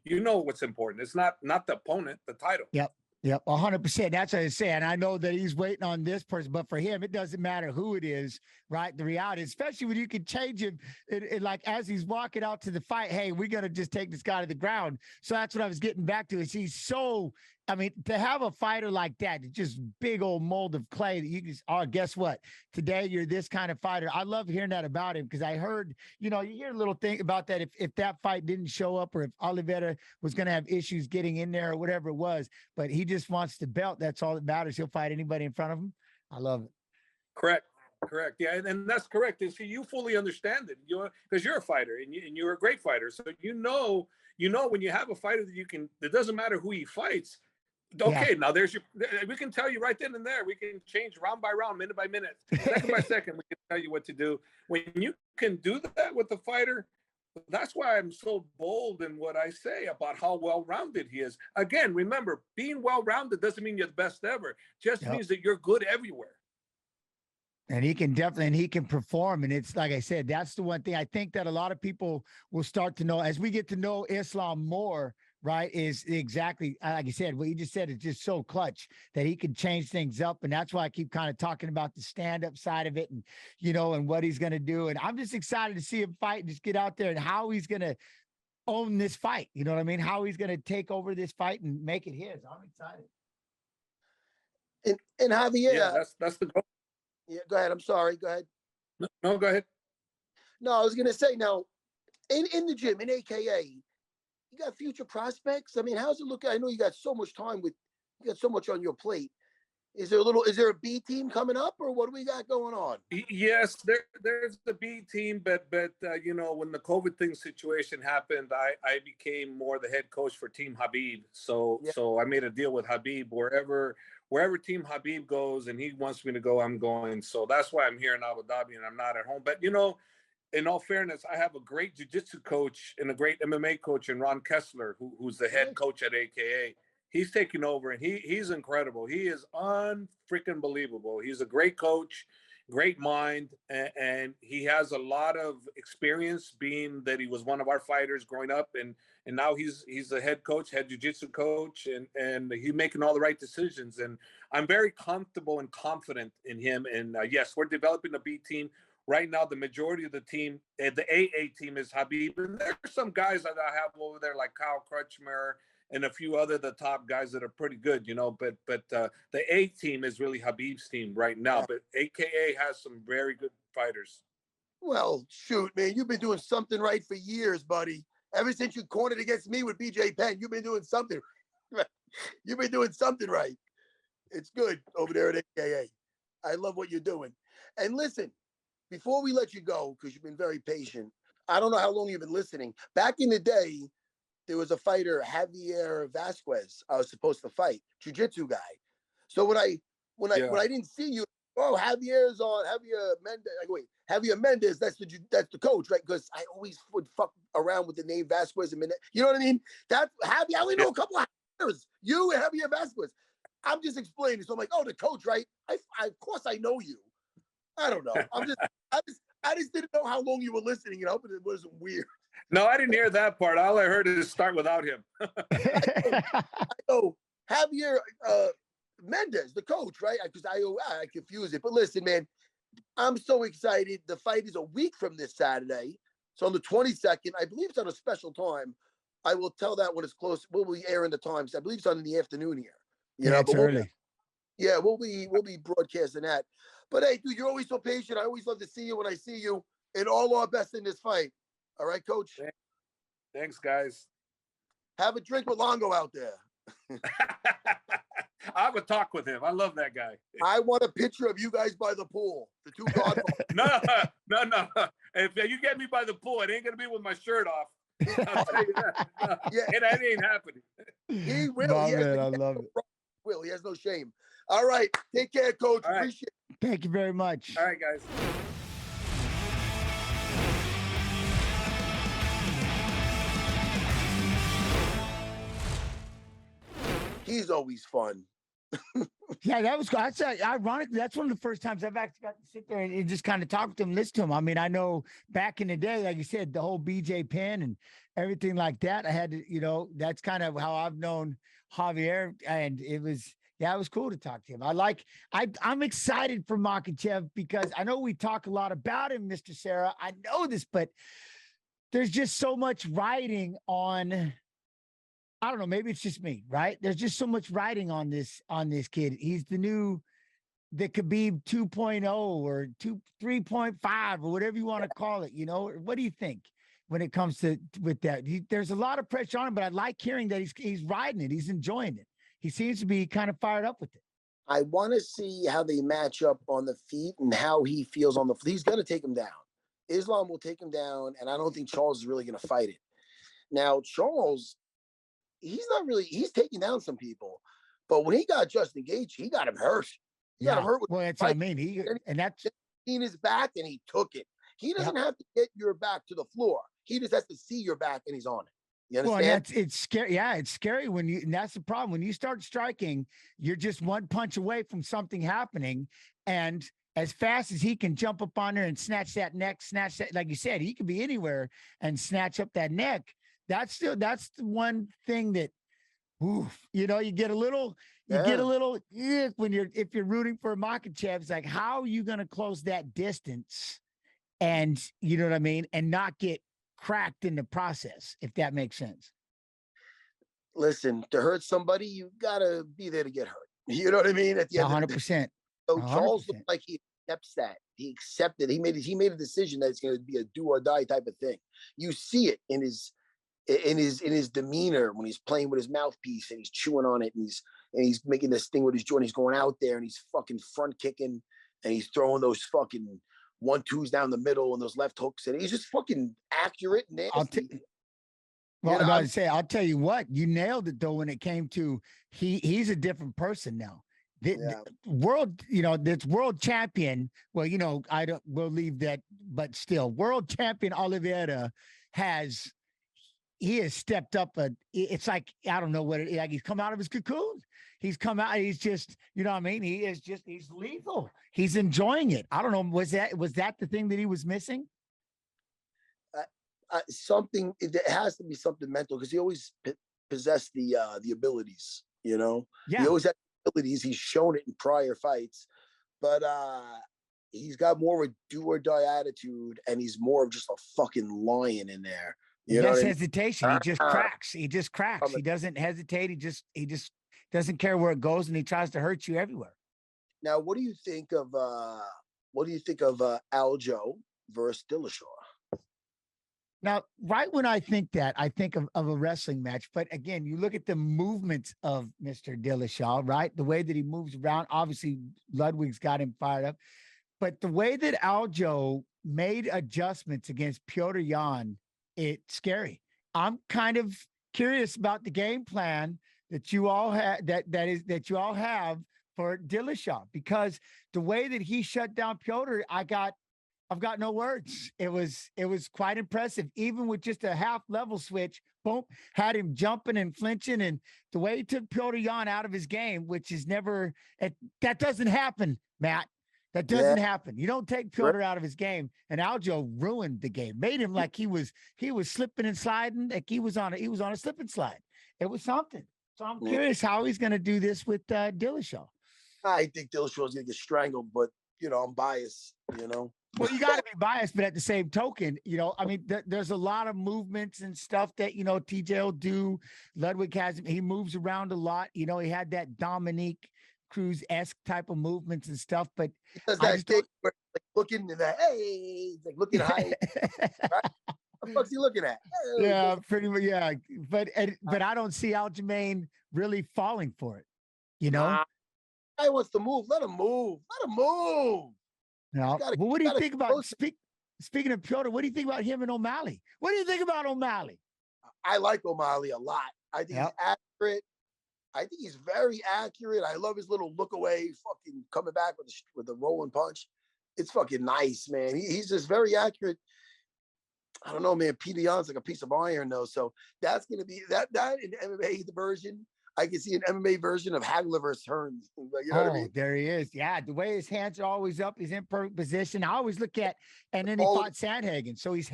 You know what's important. It's not the opponent, the title. Yep. 100%. That's what I say. And I know that he's waiting on this person, but for him, it doesn't matter who it is, right? The reality, especially when you can change him, like as he's walking out to the fight, hey, we're going to just take this guy to the ground. So that's what I was getting back to, is he's so, I mean, to have a fighter like that, just big old mold of clay that you can, guess what? Today you're this kind of fighter. I love hearing that about him, because I heard, you hear a little thing about that. If that fight didn't show up, or if Oliveira was going to have issues getting in there or whatever it was, but he just wants the belt. That's all that matters. He'll fight anybody in front of him. I love it. Correct. Yeah, and that's correct. And see, you fully understand it, because you're a fighter and you're a great fighter. So when you have a fighter it doesn't matter who he fights. Okay, now we can tell you right then and there. We can change round by round, minute by minute, second by second. We can tell you what to do. When you can do that with the fighter, that's why I'm so bold in what I say about how well-rounded he is. Again, remember, being well-rounded doesn't mean you're the best ever. Just means that you're good everywhere. And he can perform. And it's like I said, that's the one thing I think that a lot of people will start to know as we get to know Islam more, right? Is exactly like you said, what you just said is just so clutch that he can change things up. And that's why I keep kind of talking about the stand-up side of it and, and what he's going to do. And I'm just excited to see him fight and just get out there and how he's going to own this fight. You know what I mean? How he's going to take over this fight and make it his. I'm excited. And Javier, that's the goal. Yeah, go ahead. I'm sorry. Go ahead. No, go ahead. No, I was going to say, now, in the gym, in AKA, you got future prospects? I mean, how's it look? I know you got so much time you got so much on your plate. Is there a B team coming up, or what do we got going on? Yes, there's the B team, but you know, when the COVID thing situation happened, I became more the head coach for Team Khabib. So I made a deal with Khabib wherever Team Khabib goes, and he wants me to go, I'm going. So that's why I'm here in Abu Dhabi and I'm not at home. But you know, in all fairness, I have a great jiu-jitsu coach and a great MMA coach in Ron Kessler, who's the head coach at AKA. He's taking over, and he's incredible. He is unfreaking believable. He's a great coach, great mind, and he has a lot of experience, being that he was one of our fighters growing up, and now he's the head coach, head jiu-jitsu coach, and he's making all the right decisions. And I'm very comfortable and confident in him. And yes, we're developing a B team. Right now, the majority of the team, the AA team, is Khabib, and there's some guys that I have over there like Kyle Crutchmer and a few other the top guys that are pretty good, you know. But the A team is really Khabib's team right now. But AKA has some very good fighters. Well, shoot, man, you've been doing something right for years, buddy. Ever since you cornered against me with BJ Penn, you've been doing something. You've been doing something right. It's good over there at AKA. I love what you're doing. And listen, before we let you go, because you've been very patient, I don't know how long you've been listening. Back in the day, there was a fighter, Javier Vasquez, I was supposed to fight, jiu-jitsu guy. So when I didn't see you, Javier's on, Javier Mendez. Like, wait, Javier Mendez, that's the coach, right? Because I always would fuck around with the name Vasquez and Mendez. You know what I mean? That's Javier. I only know a couple of Javiers. You and Javier Vasquez. I'm just explaining. So I'm like, oh, the coach, right? I of course I know you. I don't know. I just didn't know how long you were listening, and hoping it wasn't weird. No, I didn't hear that part. All I heard is start without him. I know Javier Mendez, the coach, right? Because I confuse it. But listen, man, I'm so excited. The fight is a week from this Saturday. So on the 22nd, I believe it's on a special time. I will tell that when it's close. We'll be airing the times. I believe it's on in the afternoon here. You know, it's early. We'll be broadcasting that. But hey, dude, you're always so patient. I always love to see you when I see you. And all our best in this fight. All right, Coach? Thanks, guys. Have a drink with Longo out there. I have a talk with him. I love that guy. I want a picture of you guys by the pool. The two godfathers. No. If you get me by the pool, it ain't going to be with my shirt off. I'll tell you that. That ain't happening. He will. I love it. Will. He has no shame. All right. Take care, Coach. Right. Appreciate it. Thank you very much. All right, guys. He's always fun. Yeah, that was that's ironically, that's one of the first times I've actually got to sit there and just kind of talk with him, listen to him. I mean, I know back in the day, like you said, the whole BJ Penn and everything like that. I had to, you know, that's kind of how I've known Javier, and it was cool to talk to him. I'm excited for Makhachev because I know we talk a lot about him, Mr. Sarah. I know this, but there's just so much writing on. I don't know. Maybe it's just me, right? There's just so much writing on this kid. He's the Khabib 2.0 or 3.5 or whatever you want to call it. You know, what do you think when it comes to with that? There's a lot of pressure on him, but I like hearing that he's riding it. He's enjoying it. He seems to be kind of fired up with it. I want to see how they match up on the feet and how he feels on the feet. He's going to take him down. Islam will take him down, and I don't think Charles is really going to fight it. Now, Charles, he's taking down some people, but when he got Justin Gaethje, he got him hurt. He got him hurt. Well, that's what I mean. That's in his back, and he took it. He doesn't have to get your back to the floor. He just has to see your back, and he's on it. You understand? Well, it's scary. Yeah, it's scary and that's the problem. When you start striking, you're just one punch away from something happening, and as fast as he can jump up on there and snatch that neck, like you said, he could be anywhere and snatch up that neck. That's the one thing that, you know, you get a little if you're rooting for Makhachev, it's like, how are you going to close that distance? And you know what I mean? And not get cracked in the process, if that makes sense. Listen, to hurt somebody, you got to be there to get hurt. You know what I mean? At the end 100%. So Charles looked like he accepts that. He accepted. He made a decision that it's going to be a do or die type of thing. You see it in his demeanor when he's playing with his mouthpiece and he's chewing on it and he's making this thing with his joint. He's going out there and he's fucking front kicking and he's throwing those fucking 1-2s down the middle and those left hooks, and he's just fucking accurate and nasty. I'll tell you what, you nailed it though when it came to he's a different person now. The world, this world champion. Well, we'll leave that, but still, world champion Oliveira has stepped up. It's like, I don't know what it is. Like he's come out of his cocoon. He's come out. He's just, what I mean? He's lethal. He's enjoying it. I don't know. Was that the thing that he was missing? Something. It has to be something mental because he always possessed the abilities. Yeah. He always had abilities. He's shown it in prior fights, but he's got more of a do or die attitude, and he's more of just a fucking lion in there. Less hesitation. He just cracks. He just cracks. He doesn't hesitate. He just doesn't care where it goes, and he tries to hurt you everywhere. Now, what do you think of Aljo versus Dillashaw? Now, right when I think that, I think of a wrestling match. But again, you look at the movements of Mr. Dillashaw, right? The way that he moves around. Obviously, Ludwig's got him fired up. But the way that Aljo made adjustments against Petr Yan, it's scary. I'm kind of curious about the game plan that you all have that you all have for Dillashaw, because the way that he shut down Petr, I've got no words. It was quite impressive, even with just a half level switch. Boom, had him jumping and flinching, and the way he took Petr Yan out of his game, which is never that doesn't happen, Matt. That doesn't happen. You don't take Petr out of his game, and Aljo ruined the game. Made him like he was slipping and sliding, like he was on a slip and slide. It was something. So I'm curious how he's going to do this with Dillashaw. I think Dillashaw's going to get strangled, but I'm biased. Well, you got to be biased, but at the same token, I mean, there's a lot of movements and stuff that TJ will do. Ludwig he moves around a lot. He had that Dominique Cruz-esque type of movements and stuff, but he does that thing where like looking in the he's like looking high. Right? What the fuck's he looking at? Hey, yeah, pretty much. Yeah, but I don't see Aljamain really falling for it. Guy wants to move. Let him move. Let him move. No. Well, what do you think about speaking of Petr? What do you think about him and O'Malley? What do you think about O'Malley? I like O'Malley a lot. I think he's accurate. I think he's very accurate. I love his little look away, fucking coming back with a rolling punch. It's fucking nice, man. He's just very accurate. I don't know, man. Petr Yan's like a piece of iron, though. So that's gonna be that in MMA the version. I can see an MMA version of Hagler versus Hearns. What I mean? There he is. Yeah, the way his hands are always up, he's in perfect position. I always look at, and then he fought Sandhagen. So he's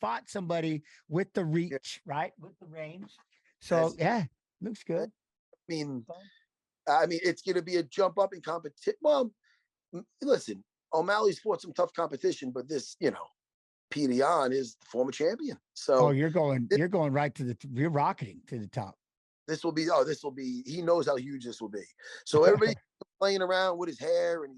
fought somebody with the reach, right? With the range. So looks good. I mean, it's going to be a jump up in competition. Well, listen, O'Malley's fought some tough competition, but this, Petr Yan is the former champion. So you're going right to you're rocketing to the top. This will be, he knows how huge this will be. So everybody's playing around with his hair and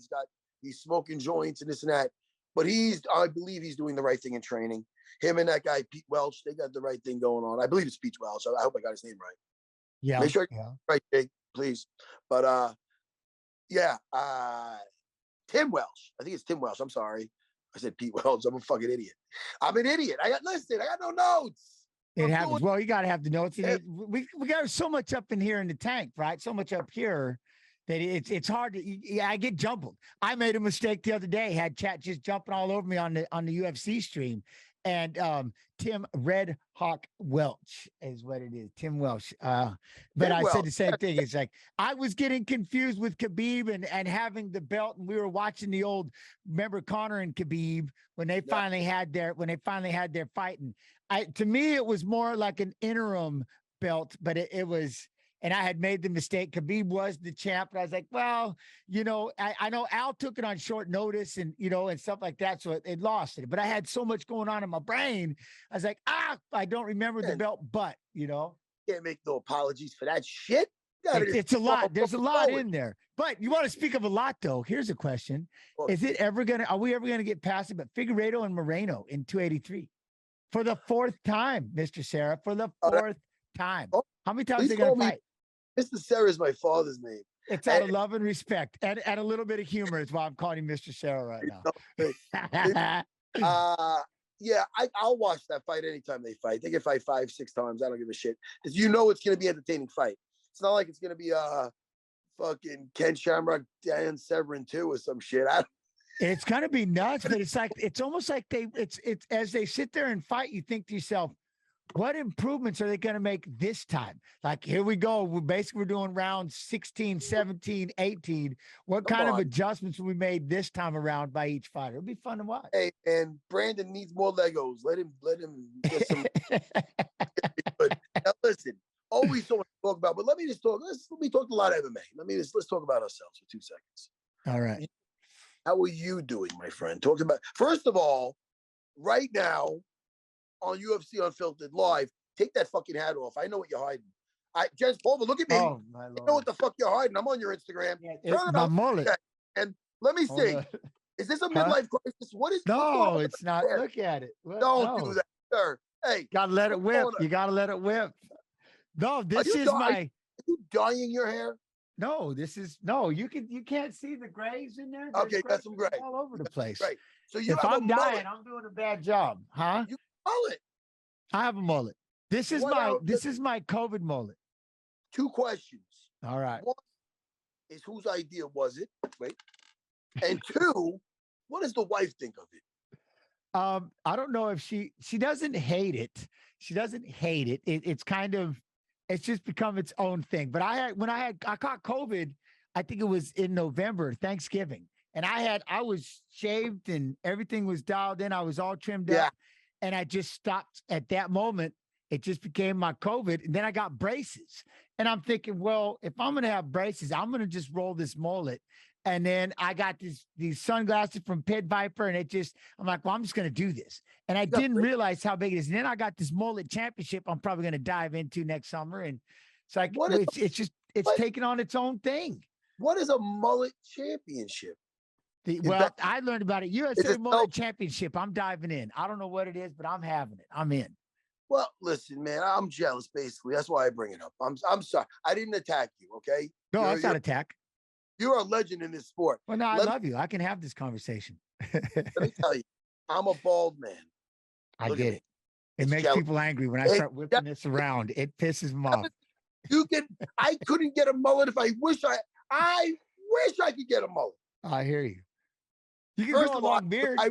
he's smoking joints and this and that. But I believe he's doing the right thing in training. Him and that guy, Pete Welch, they got the right thing going on. I believe it's Pete Welch. I hope I got his name right. Yeah. Make sure I get right, Jake, please. But Tim Welch. I think it's Tim Welch. I'm sorry. I said Pete Welch. I'm a fucking idiot. I'm an idiot. I got no notes. It happens. Well, you got to have the notes. We got so much up in here in the tank, right? So much up here that it's hard to. I get jumbled. I made a mistake the other day. Had chat just jumping all over me on the UFC stream, and Tim Red Hawk Welch is what it is. Tim Welch. But I said the same thing. It's like I was getting confused with Khabib and having the belt, and we were watching the old. Remember Conor and Khabib when they finally had their fight, and to me it was more like an interim belt, but it was. And I had made the mistake. Khabib was the champ. And I was like, well, I know Al took it on short notice and, and stuff like that. So it lost it. But I had so much going on in my brain. I was like, I don't remember the belt, but, Can't make no apologies for that shit. It's a lot. There's a lot in there. But you want to speak of a lot, though. Here's a question. Are we ever going to get past it? But Figueiredo and Moreno in 283 for the fourth time, Mr. Sarah, for the fourth time. How many times are they going to fight? Mr. Sarah is my father's name. It's out of love and respect and a little bit of humor is why I'm calling him Mr. Sarah right now. Yeah, I'll watch that fight anytime they fight. They can fight 5-6 times. I don't give a shit. Because you know it's going to be an entertaining fight. It's not like it's going to be fucking Ken Shamrock, Dan Severn too or some shit. It's going to be nuts, but it's almost like it's as they sit there and fight, you think to yourself, what improvements are they going to make this time? Like, here we go. We're doing rounds 16, 17, 18. What kind of adjustments will we made this time around by each fighter? It'll be fun to watch. Hey, and Brandon needs more Legos. Let him get some. But now listen, always so much to talk about, but let me talk a lot of MMA. Let's talk about ourselves for 2 seconds. All right. How are you doing, my friend? First of all, right now, on UFC Unfiltered Live, take that fucking hat off. I know what you're hiding. Jens Pulver, look at me. Oh, my Lord. I know what the fuck you're hiding. I'm on your Instagram. Yeah, my mullet. And let me see. Is this a midlife crisis? What is? No, it's not. There? Look at it. Don't do that, sir. Hey, gotta let it whip. You gotta let it whip. No, this is my. Are you dyeing your hair? No, you can't see the grays in there. Okay, that's some gray all over the place. Right. So if I'm dying, I'm doing a bad job, huh? You mullet. I have a mullet. This is my COVID mullet. 2 questions. All right. One is whose idea was it? Wait. And 2, what does the wife think of it? I don't know if she doesn't hate it. She doesn't hate it. It's just become its own thing. But I caught COVID, I think it was in November, Thanksgiving. And I was shaved and everything was dialed in. I was all trimmed up. And I just stopped at that moment. It just became my COVID. And then I got braces. And I'm thinking, well, if I'm going to have braces, I'm going to just roll this mullet. And then I got these sunglasses from Pit Viper. And I'm like, well, I'm just going to do this. And I didn't realize how big it is. And then I got this mullet championship I'm probably going to dive into next summer. And it's like, it's taking on its own thing. What is a mullet championship? I learned about it. UFC Mullet Championship. I'm diving in. I don't know what it is, but I'm having it. I'm in. Well, listen, man, I'm jealous, basically. That's why I bring it up. I'm sorry. I didn't attack you, okay? No, that's not attack. You're a legend in this sport. Well, no, I love you. I can have this conversation. Let me tell you, I'm a bald man. I get it. It makes people angry when I start whipping this around. It pisses them off. I couldn't get a mullet if I wish I could get a mullet. I hear you. You can First grow a of all, long beard. I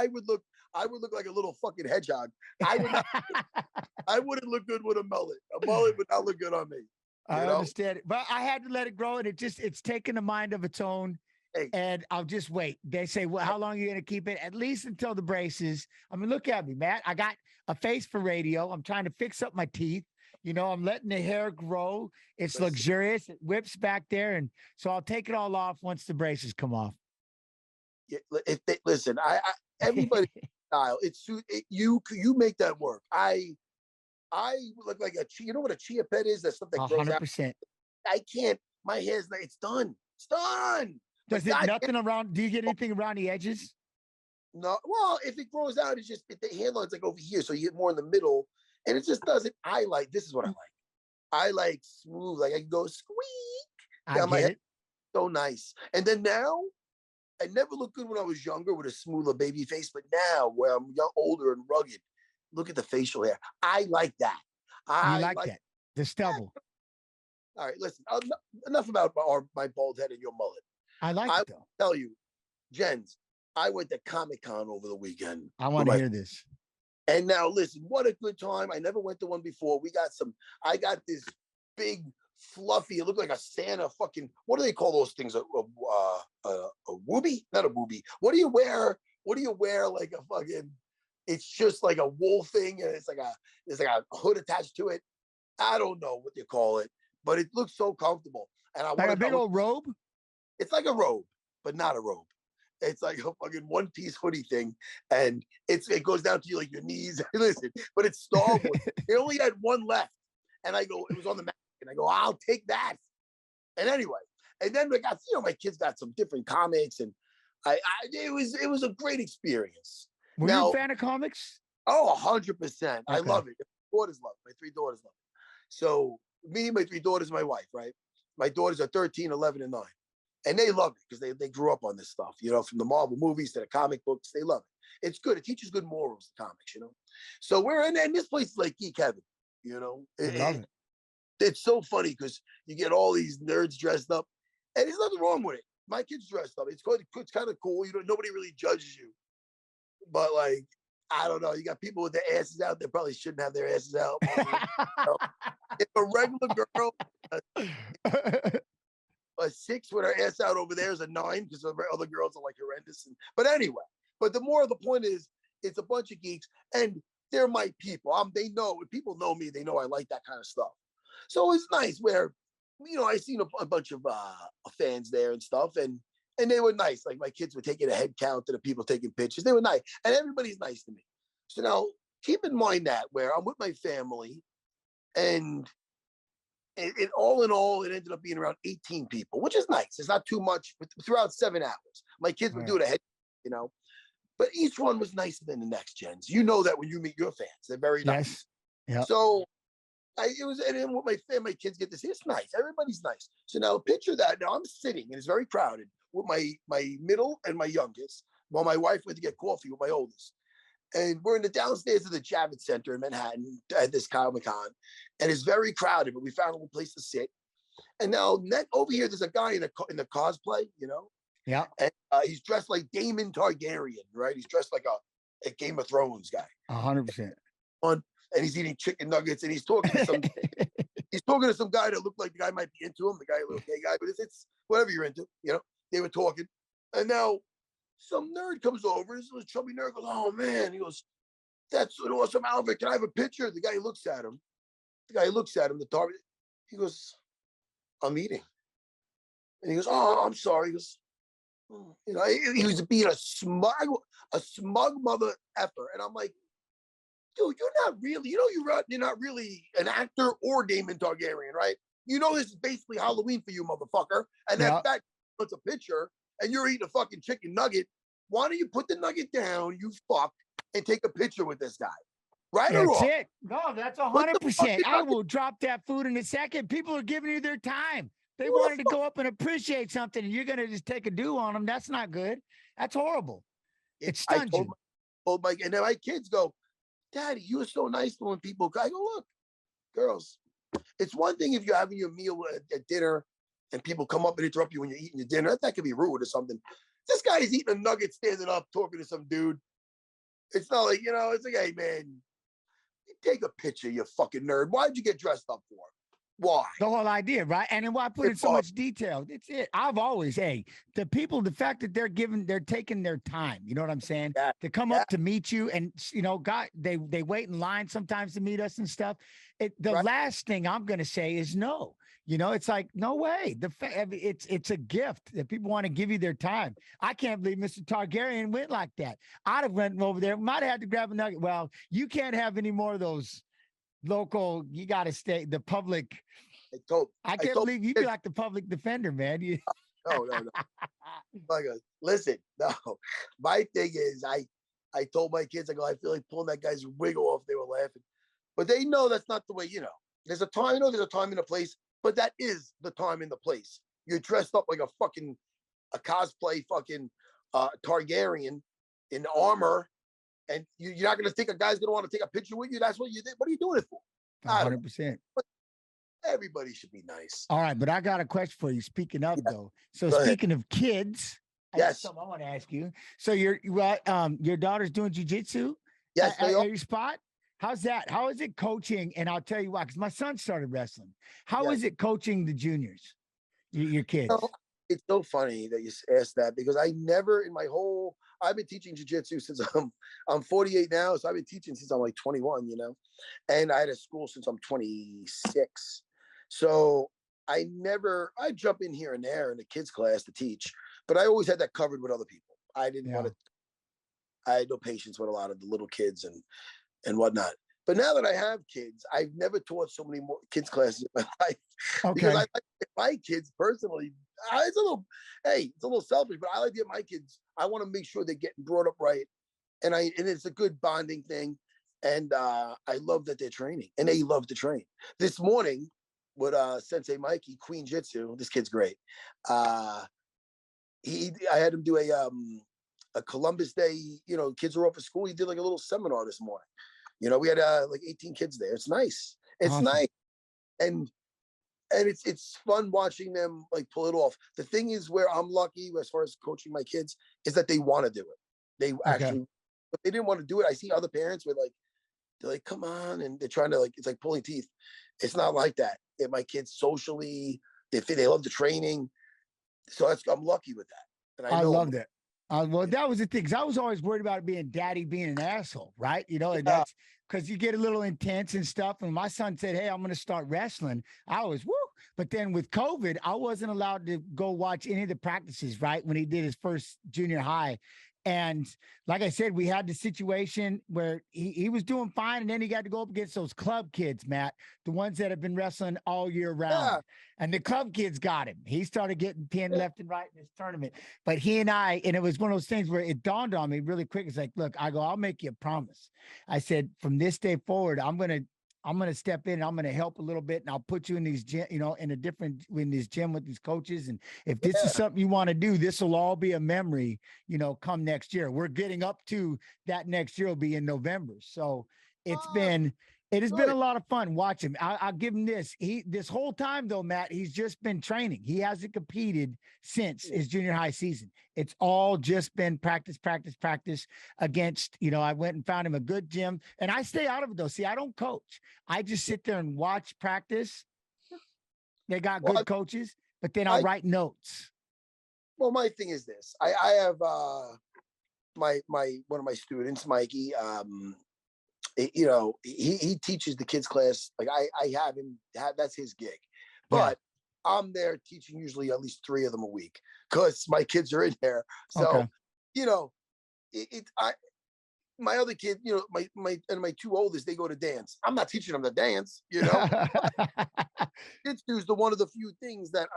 would look like a little fucking hedgehog. I wouldn't look good with a mullet. A mullet would not look good on me. I understand it, but I had to let it grow, and it's taken a mind of its own. Hey. And I'll just wait. They say, well, how long are you going to keep it? At least until the braces. I mean, look at me, Matt. I got a face for radio. I'm trying to fix up my teeth. I'm letting the hair grow. It's luxurious. It whips back there, and so I'll take it all off once the braces come off. Yeah, listen, everybody style. You make that work. I look like a chia. You know what a chia pet is? That's something that grows 100%. I can't. My hair's it's done. It's done. Does it nothing around? Do you get anything around the edges? No. Well, if it grows out, it's just the hairline's like over here, so you get more in the middle, and it just doesn't. This is what I like. I like smooth. Like I can go squeak. I get it. So nice. And then now, I never looked good when I was younger with a smoother baby face, but now where I'm older and rugged, look at the facial hair. I like that. I like that. The stubble. All right, listen. Enough about my bald head and your mullet. I like it though. Tell you, Jens, I went to Comic-Con over the weekend. I want to hear this. And now listen, what a good time. I never went to one before. I got this big fluffy, it looked like a Santa fucking, what do they call those things? A whoopie? Not a whoopie. What do you wear like a fucking, it's just like a wool thing and it's like a hood attached to it. I don't know what you call it, but it looks so comfortable. And I like a big old robe? It's like a robe, but not a robe. It's like a fucking one-piece hoodie thing, and it goes down to like your knees. Listen, but it's Star Wars. They only had one left, and I go, it was on the Mac, and I go, I'll take that. And anyway, and then I got, my kids got some different comics, and it was a great experience. Were you a fan of comics? Oh, 100%. Okay. I love it. My 3 daughters love it. So me, my 3 daughters, my wife, right? My daughters are 13, 11, and 9. And they love it because they grew up on this stuff, you know, from the Marvel movies to the comic books. They love it. It's good. It teaches good morals, the comics, you know. So we're in, and this place is like geek heaven, you know. I love it. It's so funny because you get all these nerds dressed up, and there's nothing wrong with it. My kids dressed up. It's kind of cool. You know, nobody really judges you. But like, I don't know. You got people with their asses out. They probably shouldn't have their asses out. You know? If a regular girl, a 6 with her ass out over there is a 9 because the other girls are like horrendous. But anyway, but the more of the point is, it's a bunch of geeks, and they're my people. They know, if people know me, they know I like that kind of stuff. So it's nice where, you know, I seen a bunch of fans there and stuff, and they were nice. Like my kids were taking a head count to the people taking pictures. They were nice, and everybody's nice to me. So now keep in mind that where I'm with my family, and it all in all, it ended up being around 18 people, which is nice. It's not too much, but throughout 7 hours. My kids would do it ahead, you know. But each one was nicer than the next gens. You know that when you meet your fans, they're very nice. Yeah. So and then with my kids get to see, it's nice. Everybody's nice. So now picture that. Now I'm sitting, and it's very crowded with my middle and my youngest, while my wife went to get coffee with my oldest. And we're in the downstairs of the Javits Center in Manhattan at this Comic-Con, and it's very crowded, but we found a little place to sit. And now over here, there's a guy in the cosplay, you know? Yeah. And he's dressed like Daemon Targaryen, right? He's dressed like a Game of Thrones guy. 100%. And he's eating chicken nuggets, and he's talking to some guy that looked like the guy might be into him, the guy, a little gay guy, but it's whatever you're into, you know. They were talking, and now some nerd comes over. This little chubby nerd goes, "Oh man," he goes, "That's an awesome outfit. Can I have a picture?" The guy looks at him. The target. He goes, "I'm eating," and he goes, "Oh, I'm sorry." He goes, oh. You know, he was being a smug mother effer, and I'm like, dude, you're not really, you know, you're not really an actor or Daemon Targaryen, right? You know, this is basically Halloween for you, motherfucker. And that fact puts a picture, and you're eating a fucking chicken nugget. Why don't you put the nugget down, you fuck, and take a picture with this guy? Right or wrong? That's it. No, that's 100%. I will drop that food in a second. People are giving you their time. They wanted to go up and appreciate something, and you're going to just take a do on them. That's not good. That's horrible. It stuns you. And then my kids go, "Daddy, you were so nice to when people." I go, "Look, girls, it's one thing if you're having your meal at dinner and people come up and interrupt you when you're eating your dinner. That could be rude or something. This guy's eating a nugget, standing up, talking to some dude. It's not like, you know, it's like, hey, man, take a picture, you fucking nerd. Why'd you get dressed up for? Why?" The whole idea, right? And then why put in so much detail? It's it. I've always, the fact that they're taking their time, you know what I'm saying? To come up to meet you, and, you know, they wait in line sometimes to meet us and stuff. Last thing I'm going to say is no. You know, it's like, no way. It's a gift that people want to give you their time. I can't believe Mr. Targaryen went like that. I'd have went over there, might have had to grab a nugget. Well, you can't have any more of those local, you got to stay the public. I can't believe you'd be like the public defender, man. No. Listen, no. My thing is, I told my kids, I go, I feel like pulling that guy's wig off. They were laughing, but they know that's not the way. You know, there's a time. There's a time and a place, but that is the time and the place. You're dressed up like a cosplay fucking Targaryen in armor. And you're not going to think a guy's going to want to take a picture with you. That's what you did. What are you doing it for? 100%. Everybody should be nice. All right, but I got a question for you. Speaking of though, so speaking of kids, yes, something I want to ask you. So your daughter's doing jiu-jitsu? Yes, at your spot. How's that? How is it coaching? And I'll tell you why, because my son started wrestling. How is it coaching the juniors, your kids? You know, it's so funny that you asked that, because I never in my whole. I've been teaching jiu-jitsu since I'm 48 now, so I've been teaching since I'm like 21, you know, and I had a school since I'm 26. So I jump in here and there in the kids class to teach, but I always had that covered with other people. I didn't want to. I had no patience with a lot of the little kids and whatnot. But now that I have kids, I've never taught so many more kids classes in my life. Okay. Because I like my kids personally. It's a little selfish, but I like to get my kids. I want to make sure they're getting brought up right, and it's a good bonding thing. And I love that they're training, and they love to train. This morning, with Sensei Mikey, Queen Jitsu. This kid's great. I had him do a Columbus Day, kids were off of school. He did like a little seminar this morning. We had like 18 kids there. It's nice. It's awesome. nice. And it's fun watching them like pull it off. The thing is where I'm lucky as far as coaching my kids is that they want to do it. They actually, if they didn't want to do it, I see other parents with they're like, come on. And they're trying to it's like pulling teeth. It's not like that. My kids socially, they love the training. So I'm lucky with that. And I love that. Well, that was the thing. Cause I was always worried about being an asshole, right? And that's because you get a little intense and stuff. And my son said, hey, I'm going to start wrestling. I was, woo. But then with COVID, I wasn't allowed to go watch any of the practices, right? When he did his first junior high. And like I said, we had the situation where he was doing fine. And then he got to go up against those club kids, Matt, the ones that have been wrestling all year round. Yeah. And the club kids got him. He started getting pinned left and right in this tournament. But and it was one of those things where it dawned on me really quick. It's like, look, I'll make you a promise. I said, from this day forward, I'm going to step in and I'm going to help a little bit. And I'll put you in these gym, in this gym with these coaches. And if this is something you want to do, this will all be a memory, come next year. We're getting up to that next year will be in November. So it has been a lot of fun watching him. I'll give him this. This whole time though, Matt, he's just been training. He hasn't competed since his junior high season. It's all just been practice against, I went and found him a good gym, and I stay out of it though. See, I don't coach. I just sit there and watch practice. They got good coaches, but then I'll write notes. Well, my thing is this. I have my one of my students, Mikey, he teaches the kids class. Like I have him, that's his gig, but I'm there teaching usually at least 3 of them a week because my kids are in there. So, my other kid, my 2 oldest, they go to dance. I'm not teaching them to dance, It's one of the few things that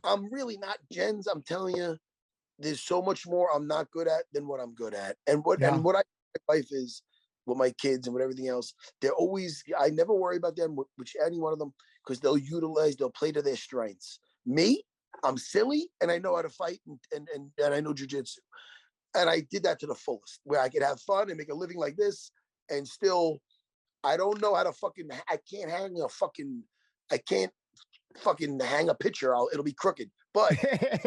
I'm really not gens. I'm telling you, there's so much more I'm not good at than what I'm good at. And what I my life is with my kids and with everything else, I never worry about them, which any one of them, because they'll play to their strengths. Me, I'm silly and I know how to fight and I know jujitsu. And I did that to the fullest, where I could have fun and make a living like this. And still, I don't know how to I can't fucking hang a picture. It'll be crooked, but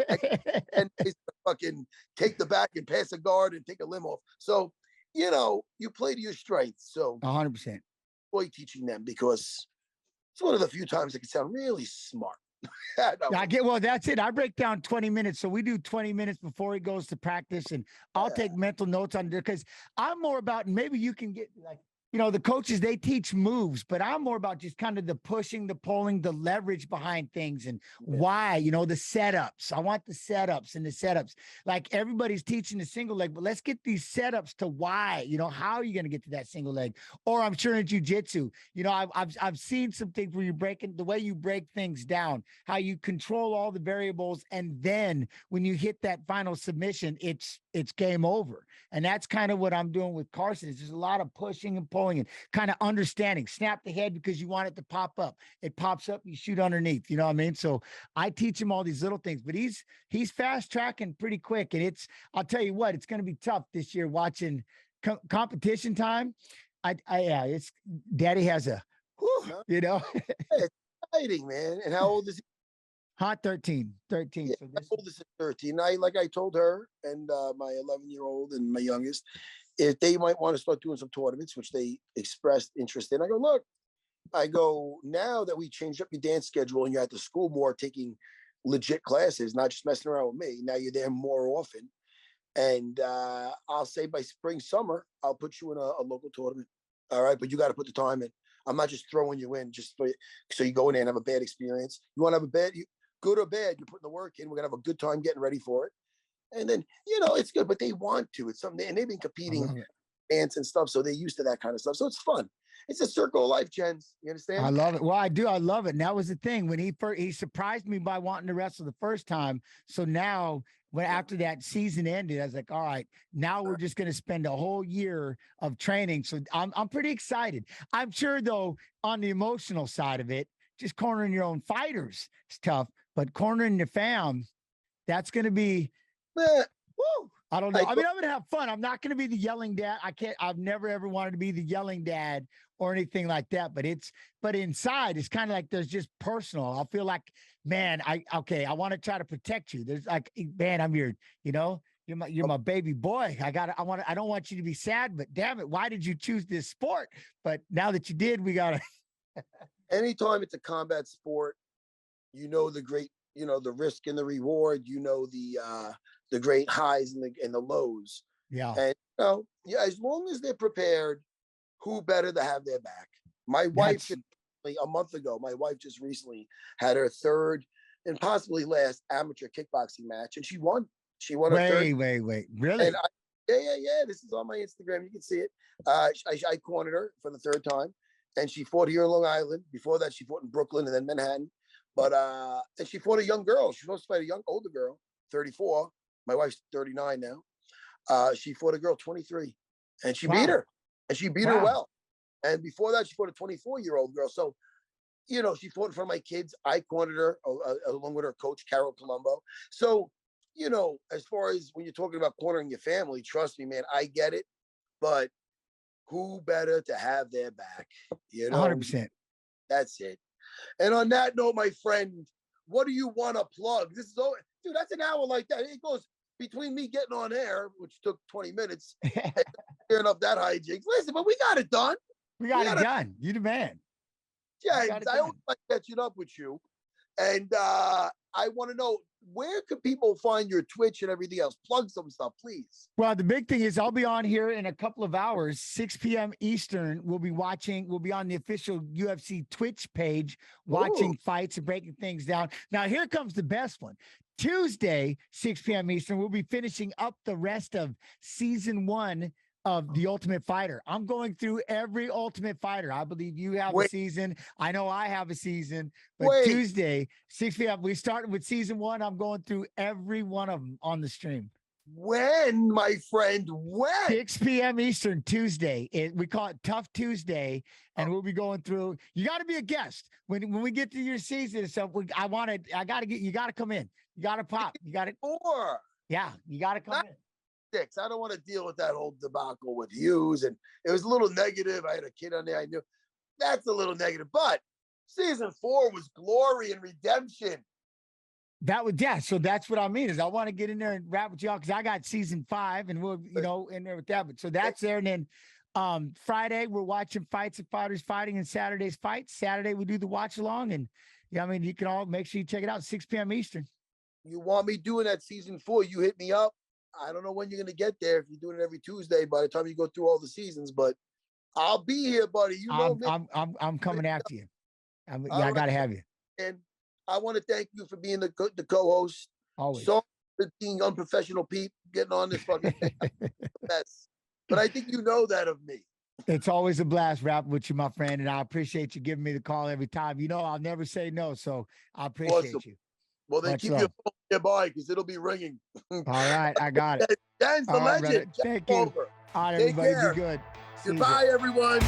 I can fucking take the back and pass a guard and take a limb off. So, you play to your strengths. So 100%. Boy, teaching them, because it's one of the few times it can sound really smart. Well, that's it. I break down 20 minutes. So we do 20 minutes before he goes to practice, and I'll take mental notes on it, because I'm more about, and maybe you can get the coaches, they teach moves, but I'm more about just kind of the pushing, the pulling, the leverage behind things, and why, the setups. I want the setups and the setups. Like everybody's teaching the single leg, but let's get these setups to why, how are you going to get to that single leg? Or I'm sure in jujitsu, I've seen some things where the way you break things down, how you control all the variables. And then when you hit that final submission, it's game over. And that's kind of what I'm doing with Carson. It's just a lot of pushing and pulling and kind of understanding. Snap the head because you want it to pop up. It pops up, you shoot underneath. You know what I mean? So I teach him all these little things, but he's fast tracking pretty quick. And I'll tell you what, it's going to be tough this year watching competition time. It's Daddy has It's exciting, man. And how old is he? Hot 13. Yeah, so my oldest is 13. I told her and my 11-year-old and my youngest, if they might want to start doing some tournaments, which they expressed interest in. I go, now that we changed up your dance schedule and you're at the school more, taking legit classes, not just messing around with me. Now you're there more often. And I'll say by spring, summer, I'll put you in a local tournament. All right. But you got to put the time in. I'm not just throwing you in so you go in there and have a bad experience. You want to have good or bad, you're putting the work in. We're going to have a good time getting ready for it. And then, it's good, but they want to. It's something, and they've been competing dance and stuff, so they're used to that kind of stuff. So it's fun. It's a circle of life, Jens. You understand? I love it. Well, I do. I love it. And that was the thing. When he surprised me by wanting to wrestle the first time. So now, after that season ended, I was like, all right, now we're just going to spend a whole year of training. So I'm pretty excited. I'm sure, though, on the emotional side of it, just cornering your own fighters is tough, but cornering the fam, that's going to be, woo. I don't know. I mean, I'm going to have fun. I'm not going to be the yelling dad. I've never ever wanted to be the yelling dad or anything like that. But inside, it's kind of like there's just personal. I'll feel like, man, I want to try to protect you. There's like, man, I'm your, you're my baby boy. I don't want you to be sad, but damn it, why did you choose this sport? But now that you did, we got to. Anytime it's a combat sport, the great, the risk and the reward, the great highs and the lows. Yeah. And as long as they're prepared, who better to have their back? My wife, a month ago, my wife just recently had her third and possibly last amateur kickboxing match, and she won. She won her third. Wait. Really? And yeah. This is on my Instagram. You can see it. I cornered her for the third time, and she fought here in Long Island. Before that, she fought in Brooklyn and then Manhattan. But and she fought a young girl. She was supposed to fight a young older girl, 34. My wife's 39 now. She fought a girl 23, and she beat her, and she beat her well. And before that, she fought a 24-year-old girl. So, she fought in front of my kids. I cornered her along with her coach, Carol Colombo. So, as far as when you're talking about cornering your family, trust me, man, I get it. But who better to have their back? 100%. That's it. And on that note, my friend, what do you want to plug? This is over. Dude, that's an hour like that. It goes between me getting on air, which took 20 minutes, and clearing up that hijinks. Listen, but we got it done. We got it done. You the man. Yeah, I always like catching up with you. And I want to know, where can people find your Twitch and everything else? Plug some stuff, please. Well, the big thing is I'll be on here in a couple of hours, 6 p.m. Eastern. We'll be on the official UFC Twitch page, watching fights and breaking things down. Now, here comes the best one. Tuesday, 6 p.m. Eastern, we'll be finishing up the rest of season 1 of The Ultimate Fighter. I'm going through every Ultimate Fighter. I believe you have a season. I know I have a season. But Tuesday, 6 p.m., we started with season 1. I'm going through every one of them on the stream. When, my friend? When? 6 p.m. Eastern, Tuesday. We call it Tough Tuesday, and we'll be going through. You got to be a guest when we get to your season and stuff. You got to come in. You got to pop. You got to. Yeah, you got to come in. I don't want to deal with that whole debacle with views, and it was a little negative. I had a kid on there. I knew that's a little negative, but season 4 was glory and redemption. So that's what I mean is I want to get in there and rap with y'all because I got season 5 and we'll in there with that. But so that's there, and then Friday we're watching fights and fighters fighting, and Saturday's fights. Saturday we do the watch along, and you can all make sure you check it out 6 p.m. Eastern. You want me doing that season 4? You hit me up. I don't know when you're going to get there if you're doing it every Tuesday by the time you go through all the seasons, but I'll be here, buddy. You know me. I'm coming after you. I got to have you. And I want to thank you for being the co-host. Always. So for being unprofessional people getting on this fucking thing. But I think you know that of me. It's always a blast rapping with you, my friend, and I appreciate you giving me the call every time. I'll never say no, so I appreciate you. Well, then keep your phone nearby because it'll be ringing. All right, I got it. Dan's the legend. Thank you. All right, everybody, be good. Goodbye, everyone.